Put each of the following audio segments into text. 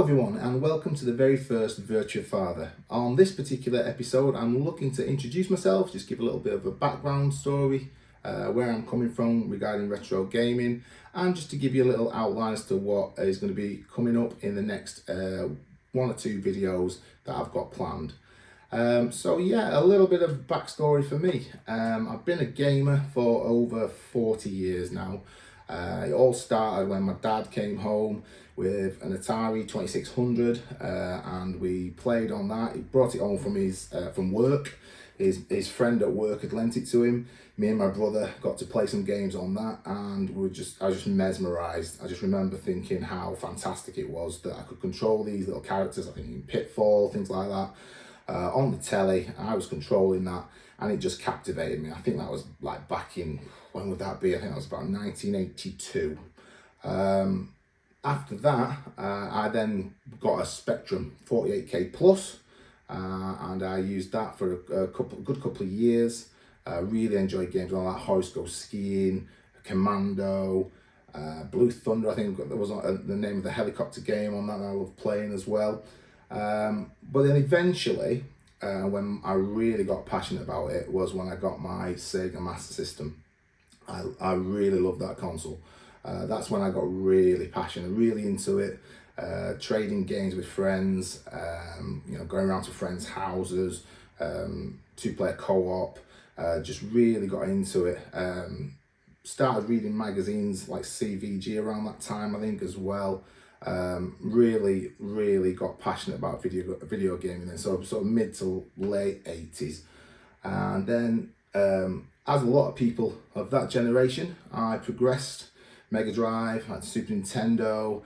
everyone, and welcome to the very first Virtual Father. On this particular episode, I'm looking to introduce myself, just give a little bit of a background story, where I'm coming from regarding retro gaming, and just to give you a little outline as to what is going to be coming up in the next one or two videos that I've got planned. So yeah, a little bit of backstory for me. I've been a gamer for over 40 years now. It all started when my dad came home with an Atari 2600 and we played on that. He brought it home from work. His friend at work had lent it to him. Me and my brother got to play some games on that, and I was just mesmerised. I just remember thinking how fantastic it was that I could control these little characters, I think in Pitfall, things like that, on the telly. I was controlling that, and it just captivated me. I think that was like back in, when would that be? I think that was about 1982. After that, I then got a Spectrum 48K Plus, and I used that for a good couple of years. Really enjoyed games on that, Horoscope Skiing, Commando, Blue Thunder, I think that was the name of the helicopter game on that I love playing as well. But then eventually, when I really got passionate about it was when I got my Sega Master System. I really loved that console. That's when I got really passionate, really into it, trading games with friends, going around to friends' houses, two-player co-op, just really got into it. Started reading magazines like CVG around that time, I think, as well. Really got passionate about video gaming then, so sort of mid to late 80s. And then, as a lot of people of that generation, I progressed. Mega Drive, had Super Nintendo,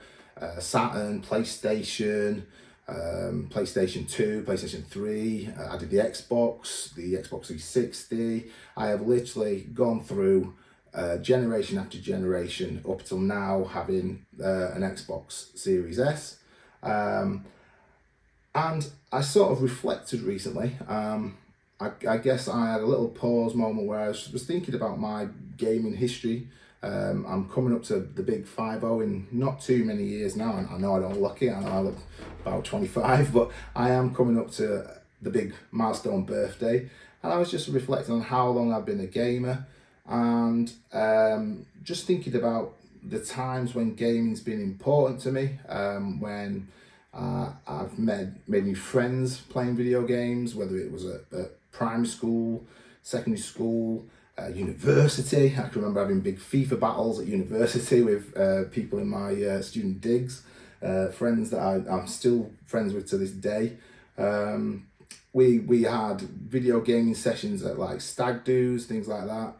Saturn, PlayStation, PlayStation 2, PlayStation 3, I did the Xbox 360. I have literally gone through generation after generation up till now, having an Xbox Series S. And I sort of reflected recently. I guess I had a little pause moment where I was thinking about my gaming history. I'm coming up to the big 50 in not too many years now, and I know I don't look it, I know I look about 25, but I am coming up to the big milestone birthday, and I was just reflecting on how long I've been a gamer, and just thinking about the times when gaming's been important to me, when I've made new friends playing video games, whether it was at primary school, secondary school, university. I can remember having big FIFA battles at university with people in my student digs, friends that I'm still friends with to this day. We had video gaming sessions at like stag do's, things like that.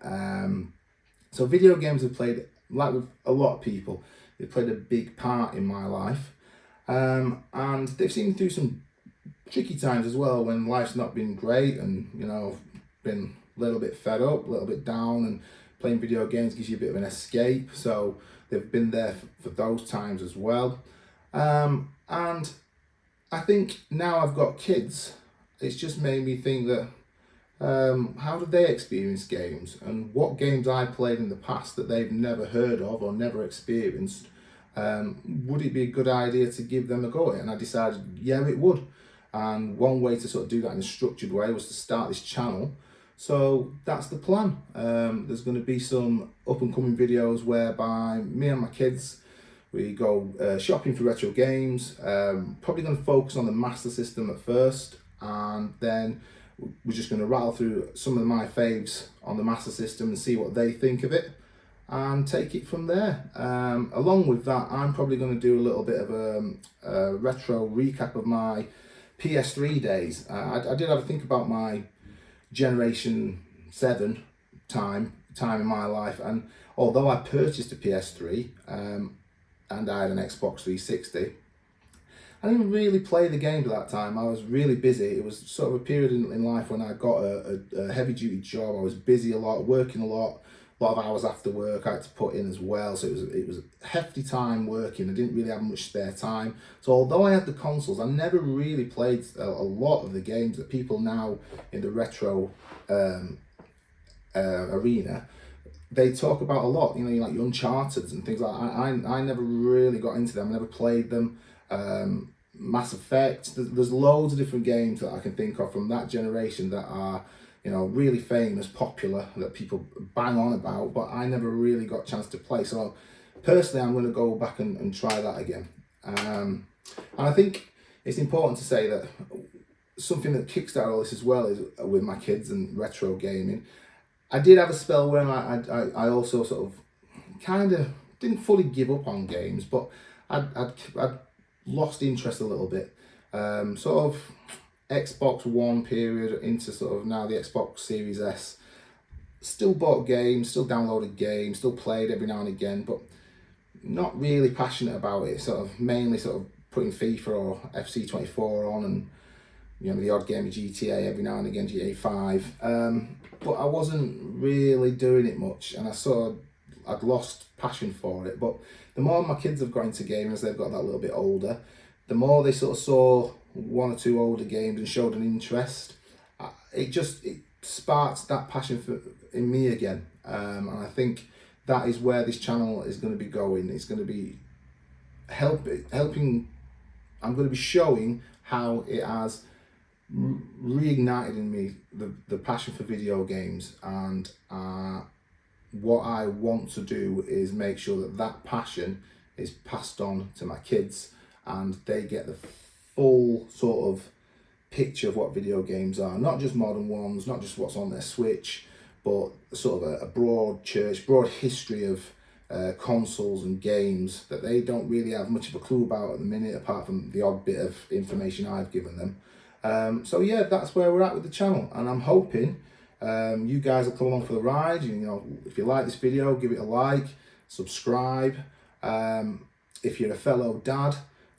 So video games have played, like with a lot of people, they've played a big part in my life. And they've seen me through some tricky times as well, when life's not been great, and been a little bit fed up, a little bit down, and playing video games gives you a bit of an escape. So they've been there for those times as well. And I think now I've got kids, it's just made me think that how did they experience games, and what games I played in the past that they've never heard of or never experienced, would it be a good idea to give them a go at it? And I decided, yeah, it would. And one way to sort of do that in a structured way was to start this channel. So that's the plan. There's going to be some up and coming videos whereby me and my kids, we go shopping for retro games. Probably going to focus on the Master System at first, and then we're just going to rattle through some of my faves on the Master System and see what they think of it, and take it from there. Along with that, I'm probably going to do a little bit of a retro recap of my PS3 days. I did have a think about my Generation 7 time in my life, and although I purchased a PS3 and I had an Xbox 360, I didn't really play the games at that time. I was really busy. It was sort of a period in life when I got a heavy duty job. I was busy a lot, working a lot of hours after work I had to put in as well, so it was a hefty time working. I didn't really have much spare time, so although I had the consoles, I never really played a lot of the games that people now in the retro arena, they talk about a lot, like your Uncharted and things like that. I never really got into them, I never played them. Mass Effect. There's loads of different games that I can think of from that generation that are, you know, really famous, popular, that people bang on about, but I never really got a chance to play. So personally, I'm going to go back and try that again. And I think it's important to say that something that kickstarted all this as well is with my kids and retro gaming. I did have a spell where I also sort of kind of didn't fully give up on games, but I'd lost interest a little bit. Sort of Xbox One period into sort of now the Xbox Series S. Still bought games, still downloaded games, still played every now and again, but not really passionate about it. Sort of mainly sort of putting FIFA or FC24 on, and you know, the odd game of GTA every now and again, GTA 5. But I wasn't really doing it much, and I'd lost passion for it. But the more my kids have got into gaming, as they've got that little bit older, the more they sort of saw one or two older games and showed an interest. It sparked that passion in me again. And I think that is where this channel is going to be going. It's going to be helping. I'm going to be showing how it has reignited in me the passion for video games, and what I want to do is make sure that that passion is passed on to my kids and they get the full sort of picture of what video games are, not just modern ones, not just what's on their Switch, but sort of a broad history of consoles and games that they don't really have much of a clue about at the minute, apart from the odd bit of information I've given them. So yeah, that's where we're at with the channel, and I'm hoping you guys will come along for the ride. You know, if you like this video, give it a like, subscribe. If you're a fellow dad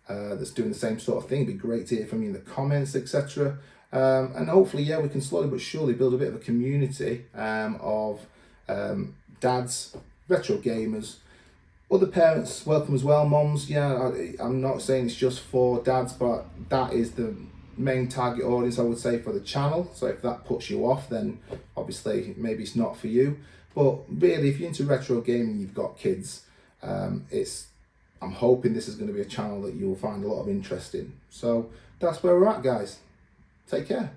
that's doing the same sort of thing, it'd be great to hear from you in the comments, etc. And hopefully, yeah, we can slowly but surely build a bit of a community of dads, retro gamers, other parents welcome as well, moms. Yeah, I'm not saying it's just for dads, but that is the main target audience, I would say, for the channel. So if that puts you off, then obviously maybe it's not for you. But really, if you're into retro gaming, you've got kids, I'm hoping this is going to be a channel that you'll find a lot of interest in. So that's where we're at, guys. Take care.